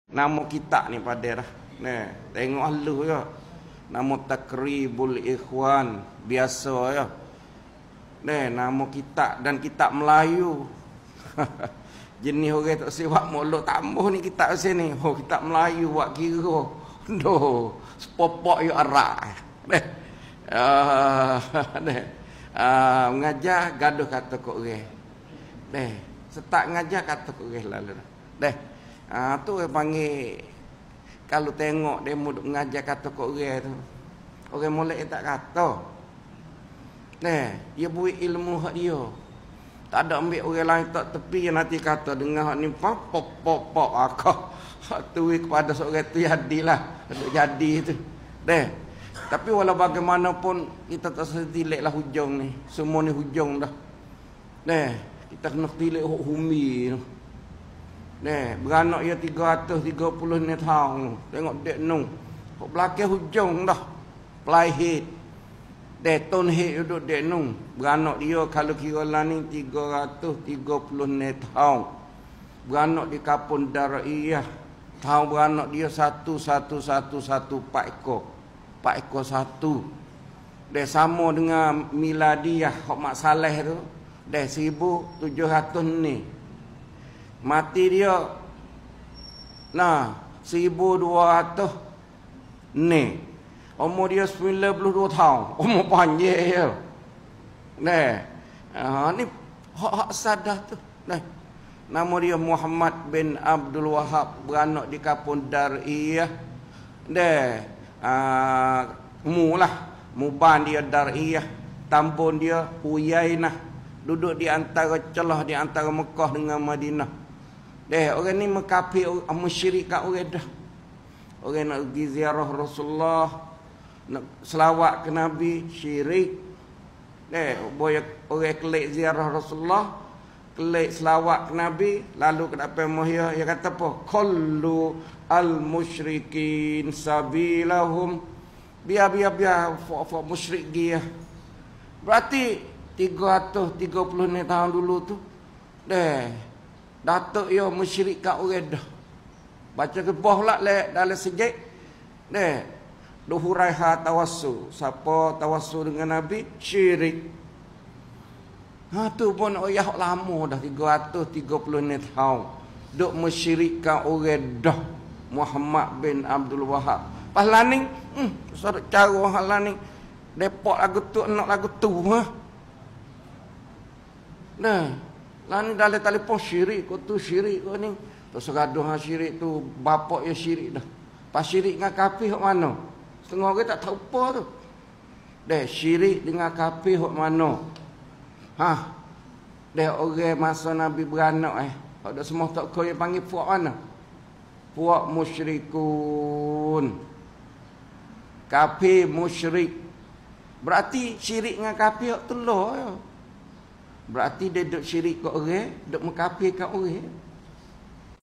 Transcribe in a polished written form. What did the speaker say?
Nama kita ni pada dah. Nah, tengok halu ya. Nama Takribul Ikhwan biasa ya. Nah, nama kita dan kitab Melayu. Jenis orang tak siap molok tambah ni kitab sini. Oh, kitab Melayu buat kira. Doh, sepopok yo arak. Mengajar gaduh kata kok orang. Setak ngajar kata kok orang lalu. Tu orang panggil kalau tengok dia muduk mengajar kata kok orang tu. Orang molek tak kata. Dia buat ilmu hak dia. Tak ada ambil orang lain tak tepi yang nanti kata dengar hak ni pop akak. Hak tu kepada seorang tu jadilah. Untuk jadi tu. Tapi walau bagaimanapun kita tak setilik lah hujung ni. Semua ni hujung dah. Kita kena tilik humi tu. Beranak ia 330 ni tahun. Tengok dek nung. Kok belakang hujung dah. Pelahid. Ton hit duduk dek nung. Beranak dia kalau kira lah ni 330 ni tahun. Beranak di Kapun Dariyah. Tahun beranak dia 1114 ekor. 4 ekor 1. Dia sama dengan Miladiyah. Hak Mak Saleh tu. Dia 1700 ni. Mati dia 1200 ni. Umur dia 92 tahun. Umur panjang ya. Ni hak sadah tu. Nama dia Muhammad bin Abdul Wahab, beranak di Kapun Dariyah. Muban dia Dariyah, tambun dia Uyainah. Duduk di antara celah di antara Mekah dengan Madinah. Orang ni mengkafir musyrik kat orang dah. Orang nak pergi ziarah Rasulullah, nak selawat ke Nabi, syirik. Orang kelik ziarah Rasulullah, kelik selawat ke Nabi, lalu kenapa mohya dia kata apa? Kullu al-musyrikin sabilahum. Biar musyrik dia. Berarti 330 ni tahun dulu tu. Datuk yo musyrik kat orang dah. Baca ke bawah lah dalam sejak. Duhuraiha tawassul. Siapa tawassul dengan Nabi? Syirik. Tu pun ayah lama dah 330 ni tahun. Duk musyrik kat orang dah. Muhammad bin Abdul Wahab. Pas laning, pasal cara hal laning. Depok lagu tu, nak lagu tu. Laning dalam telefon syirik, kau tu syirik kau ni. Terus gaduh syirik tu, bapak ya syirik dah. Pas syirik dengan kafir hok mana? Setengah orang tak tahu apa tu. Syirik dengan kafir hok mana? Orang masa Nabi beranak ada semua tak kau yang panggil puak mana? Puak musyrikun. Kafir musyrik. Berarti syirik dengan kafir hok telur ya. Berarti dia duk syirik kat orang, duk mengkafir kat orang.